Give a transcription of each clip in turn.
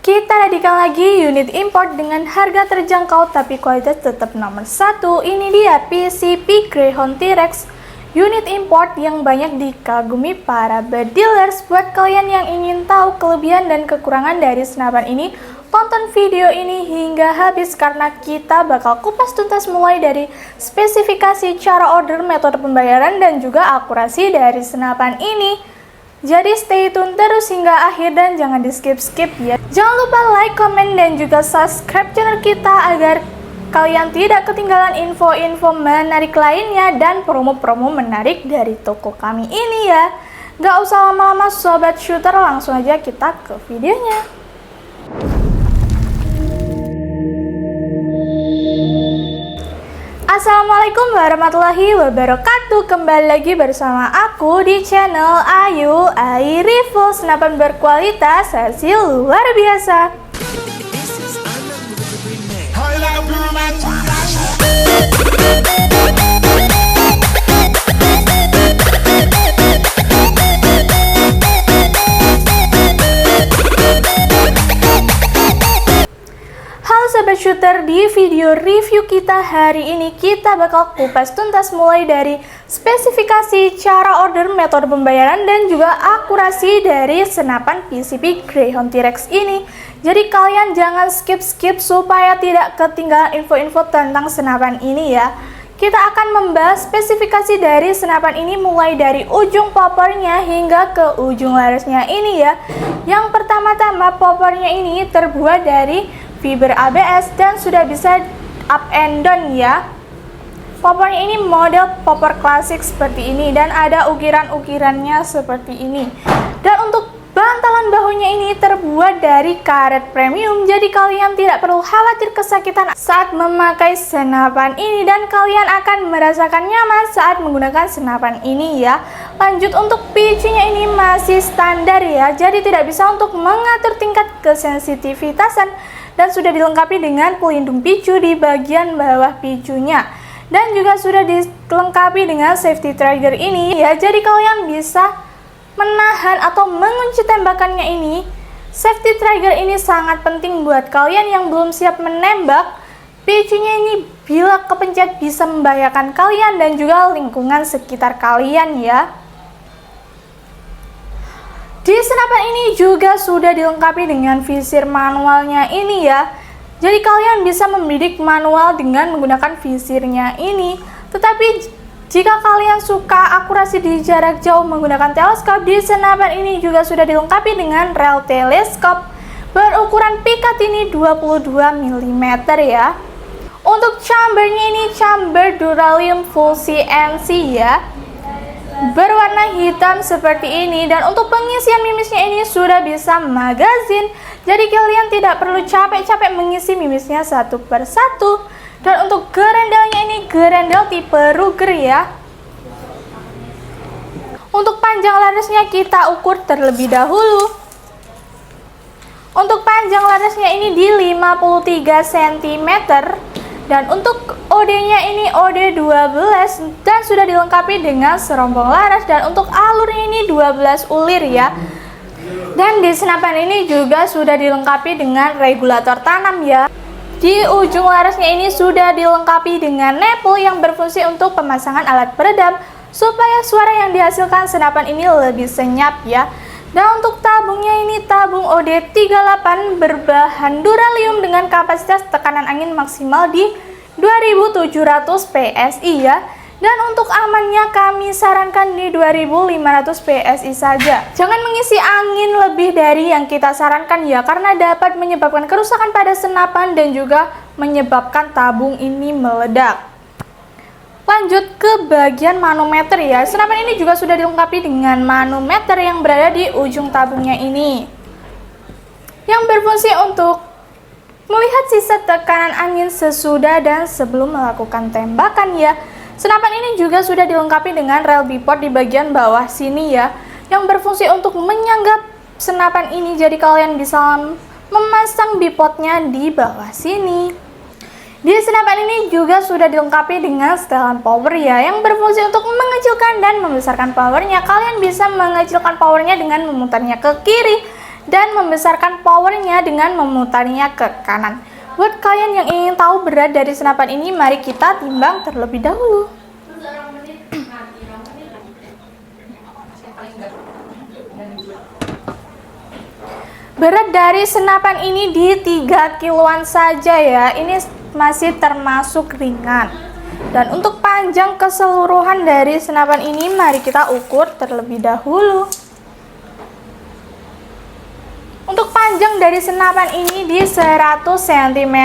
Kita hadirkan lagi unit import dengan harga terjangkau tapi kualitas tetap nomor 1. Ini dia PCP Greyhound T-Rex, unit import yang banyak dikagumi para bed dealers. Buat kalian yang ingin tahu kelebihan dan kekurangan dari senapan ini, tonton video ini hingga habis karena kita bakal kupas tuntas mulai dari spesifikasi, cara order, metode pembayaran, dan juga akurasi dari senapan ini. Jadi stay tune terus hingga akhir dan jangan di skip-skip ya. Jangan lupa like, comment, dan juga subscribe channel kita agar kalian tidak ketinggalan info-info menarik lainnya dan promo-promo menarik dari toko kami ini ya. Gak usah lama-lama sobat shooter, langsung aja kita ke videonya. Assalamualaikum warahmatullahi wabarakatuh. Kembali lagi bersama aku di channel Ayu AI Review, senapan berkualitas hasil luar biasa. Sobat shooter, di video review kita hari ini kita bakal kupas tuntas mulai dari spesifikasi, cara order, metode pembayaran, dan juga akurasi dari senapan PCP Greyhound T-Rex ini. Jadi kalian jangan skip-skip supaya tidak ketinggalan info-info tentang senapan ini ya. Kita akan membahas spesifikasi dari senapan ini mulai dari ujung poppernya hingga ke ujung larasnya ini ya. Yang pertama-tama, poppernya ini terbuat dari fiber ABS dan sudah bisa up and down ya. Poppernya ini model popper klasik seperti ini dan ada ukiran-ukirannya seperti ini. Dan untuk bantalan bahunya ini terbuat dari karet premium, jadi kalian tidak perlu khawatir kesakitan saat memakai senapan ini dan kalian akan merasakan nyaman saat menggunakan senapan ini ya. Lanjut, untuk picunya ini masih standar ya, jadi tidak bisa untuk mengatur tingkat kesensitivitasan dan sudah dilengkapi dengan pelindung picu di bagian bawah picunya. Dan juga sudah dilengkapi dengan safety trigger ini ya, jadi kalian bisa menahan atau mengunci tembakannya ini. Safety trigger ini sangat penting buat kalian yang belum siap menembak. Picunya ini bila kepencet bisa membahayakan kalian dan juga lingkungan sekitar kalian ya. Di senapan ini juga sudah dilengkapi dengan visir manualnya ini ya. Jadi kalian bisa membidik manual dengan menggunakan visirnya ini. Tetapi jika kalian suka akurasi di jarak jauh menggunakan teleskop, di senapan ini juga sudah dilengkapi dengan rel teleskop berukuran pikat ini 22 mm ya. Untuk chambernya ini chamber duralium full CNC ya, berwarna hitam seperti ini. Dan untuk pengisian mimisnya ini sudah bisa magazin, jadi kalian tidak perlu capek-capek mengisi mimisnya satu persatu. Dan untuk gerendelnya ini gerendel tipe Ruger ya. Untuk panjang larasnya kita ukur terlebih dahulu. Untuk panjang larasnya ini di 53 cm. Dan untuk OD-nya ini OD 12 dan sudah dilengkapi dengan serombong laras, dan untuk alurnya ini 12 ulir ya. Dan di senapan ini juga sudah dilengkapi dengan regulator tanam ya. Di ujung larasnya ini sudah dilengkapi dengan nipple yang berfungsi untuk pemasangan alat peredam supaya suara yang dihasilkan senapan ini lebih senyap ya. Dan untuk tabungnya ini tabung OD38 berbahan duralium dengan kapasitas tekanan angin maksimal di 2700 PSI ya. Dan untuk amannya kami sarankan di 2500 PSI saja. Jangan mengisi angin lebih dari yang kita sarankan ya, karena dapat menyebabkan kerusakan pada senapan dan juga menyebabkan tabung ini meledak. Lanjut ke bagian manometer ya. Senapan ini juga sudah dilengkapi dengan manometer yang berada di ujung tabungnya ini, yang berfungsi untuk melihat sisa tekanan angin sesudah dan sebelum melakukan tembakan ya. Senapan ini juga sudah dilengkapi dengan rel bipod di bagian bawah sini ya, yang berfungsi untuk menyanggap senapan ini, jadi kalian bisa memasang bipodnya di bawah sini. Di senapan ini juga sudah dilengkapi dengan setelan power ya, yang berfungsi untuk mengecilkan dan membesarkan powernya. Kalian bisa mengecilkan powernya dengan memutarnya ke kiri dan membesarkan powernya dengan memutarinya ke kanan. Buat kalian yang ingin tahu berat dari senapan ini, mari kita timbang terlebih dahulu. Berat dari senapan ini di 3 kiloan saja ya. Ini masih termasuk ringan. Dan untuk panjang keseluruhan dari senapan ini, mari kita ukur terlebih dahulu. Untuk panjang dari senapan ini di 100 cm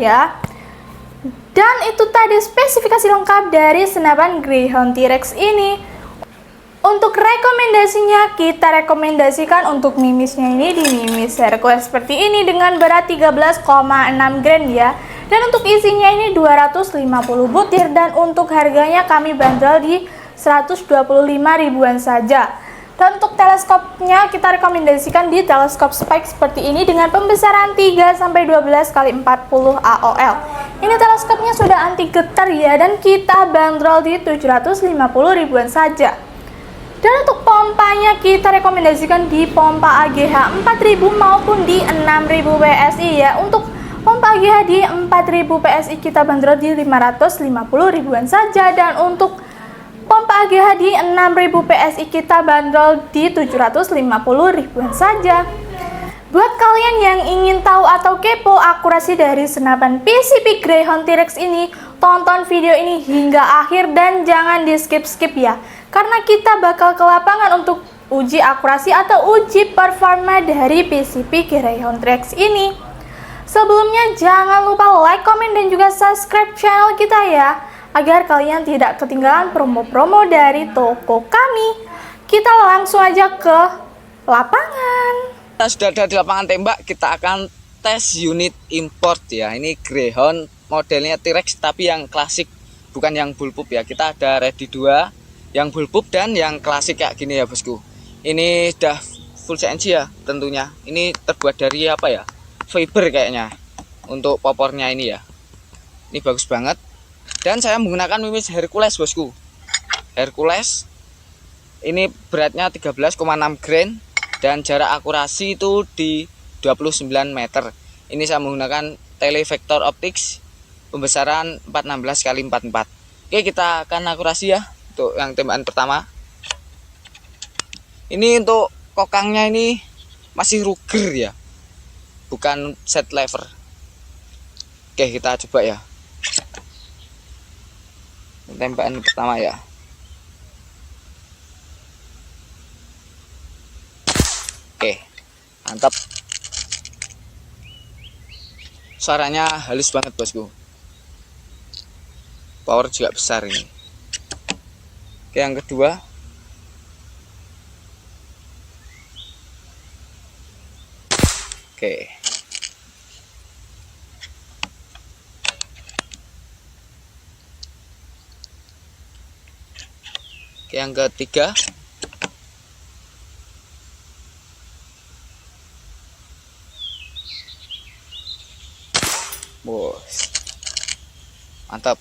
ya. Dan itu tadi spesifikasi lengkap dari senapan Greyhound T-Rex ini. Untuk rekomendasinya, kita rekomendasikan untuk mimisnya ini di mimis Hercules seperti ini dengan berat 13,6 gram ya. Dan untuk isinya ini 250 butir, dan untuk harganya kami bandrol di 125 ribuan saja. Dan untuk teleskopnya kita rekomendasikan di teleskop Spike seperti ini dengan pembesaran 3-12 x 40 AOL. Ini teleskopnya sudah anti getar ya, dan kita bandrol di 750 ribuan saja. Dan untuk pompanya kita rekomendasikan di pompa AGH 4000 maupun di 6000 PSI ya. Untuk pompa AGH di 4000 PSI kita bandrol di 550 ribuan saja, dan untuk pompa AGH di 6000 PSI kita bandrol di 750 ribuan saja. Buat kalian yang ingin tahu atau kepo akurasi dari senapan PCP Greyhound T-Rex ini, tonton video ini hingga akhir dan jangan di skip-skip ya. Karena kita bakal ke lapangan untuk uji akurasi atau uji performa dari PCP Greyhound T-Rex ini. Sebelumnya jangan lupa like, komen, dan juga subscribe channel kita ya, agar kalian tidak ketinggalan promo-promo dari toko kami. Kita langsung aja ke lapangan. Kita sudah ada di lapangan tembak, kita akan tes unit import ya. Ini Greyhound modelnya T-Rex tapi yang klasik, bukan yang bullpup ya. Kita ada ready 2 yang bullpup dan yang klasik kayak gini ya bosku. Ini sudah full CNC ya tentunya. Ini terbuat dari apa ya, fiber kayaknya untuk popornya ini ya. Ini bagus banget. Dan saya menggunakan mimis Hercules bosku. Hercules ini beratnya 13,6 gram dan jarak akurasi itu di 29 meter. Ini saya menggunakan televektor optics pembesaran 416 x 44. Oke, kita akan akurasi ya. Untuk yang tembakan pertama, ini untuk kokangnya ini masih Ruger ya, bukan set lever. Oke, kita coba ya. Tembakan pertama ya. Oke, mantap. Suaranya halus banget bosku. Power juga besar ini. Oke, yang kedua. Oke. Oke, yang ketiga. Bos. Mantap.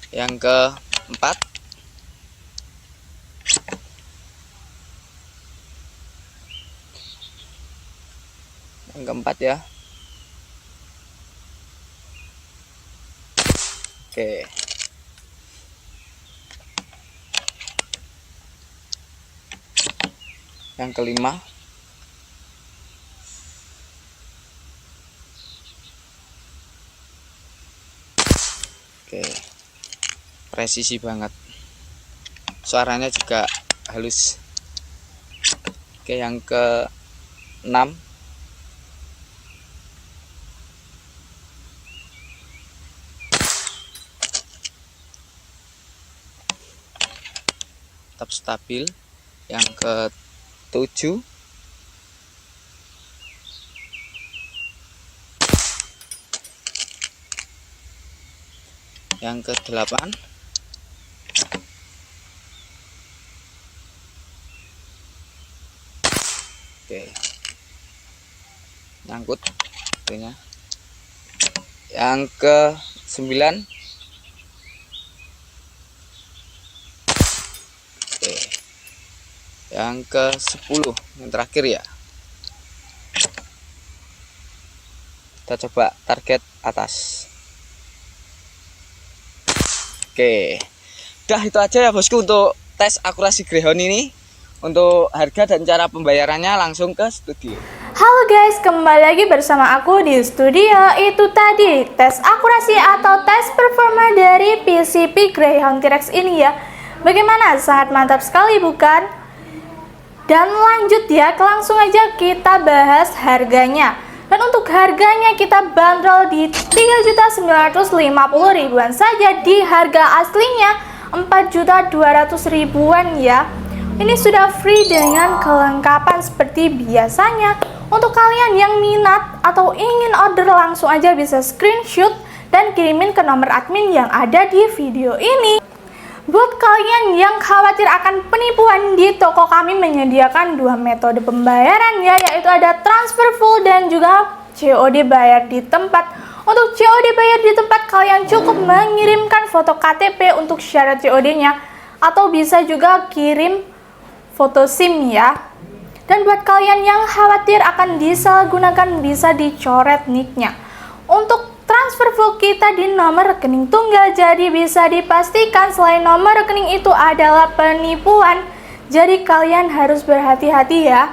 Yang keempat. Yang keempat ya. Oke. Yang kelima. Oke. Presisi banget. Suaranya juga halus. Oke, yang ke-6. Tetap stabil. Yang ke-7. Yang ke-8. Oke, nyangkut artinya. Yang ke-9. Oke, yang ke-10 yang terakhir ya. Kita coba target atas. Oke. Udah itu aja ya bosku untuk tes akurasi Greyhound ini. Untuk harga dan cara pembayarannya langsung ke studio. Halo guys, kembali lagi bersama aku di studio. Itu tadi tes akurasi atau tes performa dari PCP Greyhound T-Rex ini ya. Bagaimana? Sangat mantap sekali bukan? Dan lanjut ya, langsung aja kita bahas harganya. Dan untuk harganya kita bandrol di 3.950.000-an saja, di harga aslinya 4.200.000-an ya. Ini sudah free dengan kelengkapan seperti biasanya. Untuk kalian yang minat atau ingin order, langsung aja bisa screenshot dan kirimin ke nomor admin yang ada di video ini. Buat kalian yang khawatir akan penipuan, di toko kami menyediakan dua metode pembayaran ya, yaitu ada transfer full dan juga COD bayar di tempat. Untuk COD bayar di tempat, kalian cukup mengirimkan foto KTP untuk syarat COD-nya, atau bisa juga kirim foto SIM ya. Dan buat kalian yang khawatir akan disalahgunakan, bisa dicoret nicknya. Untuk transfer full kita di nomor rekening tunggal, jadi bisa dipastikan selain nomor rekening itu adalah penipuan. Jadi kalian harus berhati-hati ya.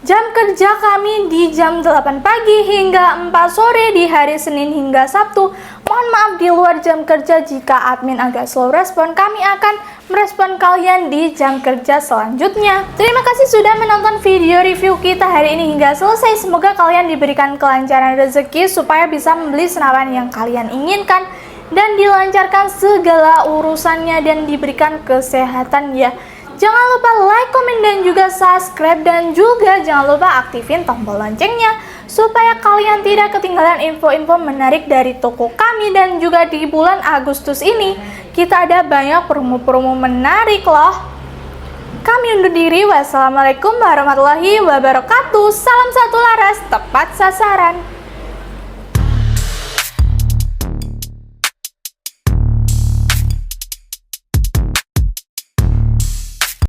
Jam kerja kami di jam 8 pagi hingga 4 sore di hari Senin hingga Sabtu. Mohon maaf di luar jam kerja jika admin agak slow respon. Kami akan merespon kalian di jam kerja selanjutnya. Terima kasih sudah menonton video review kita hari ini hingga selesai. Semoga kalian diberikan kelancaran rezeki supaya bisa membeli senapan yang kalian inginkan dan dilancarkan segala urusannya dan diberikan kesehatan ya. Jangan lupa like, komen, dan juga subscribe, dan juga jangan lupa aktifin tombol loncengnya supaya kalian tidak ketinggalan info-info menarik dari toko kami. Dan juga di bulan Agustus ini kita ada banyak promo-promo menarik loh. Kami undur diri. Wassalamualaikum warahmatullahi wabarakatuh. Salam satu laras, tepat sasaran.